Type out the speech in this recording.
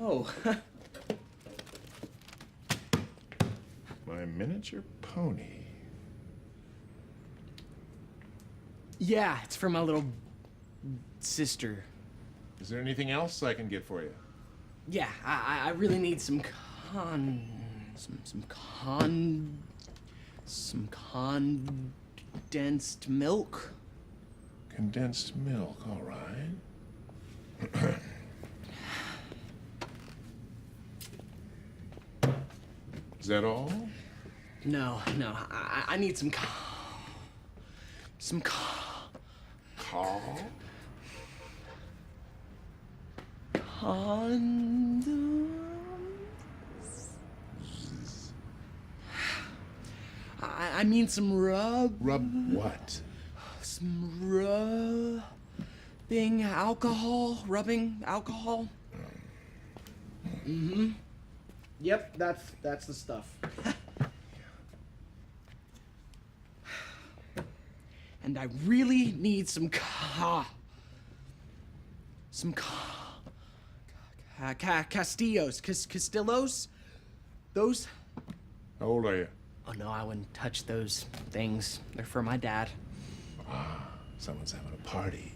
Oh. My miniature pony. Yeah, it's for my little sister. Is there anything else I can get for you? Yeah, I really need some condensed milk. Condensed milk, all right. Is that all? No, I need some Call? condoms. I mean some rub. Rub what? Some rubbing alcohol. Mm-hmm. Yep, that's the stuff. And I really need some Castillos. Those. How old are you? Oh no, I wouldn't touch those things. They're for my dad. Ah, someone's having a party.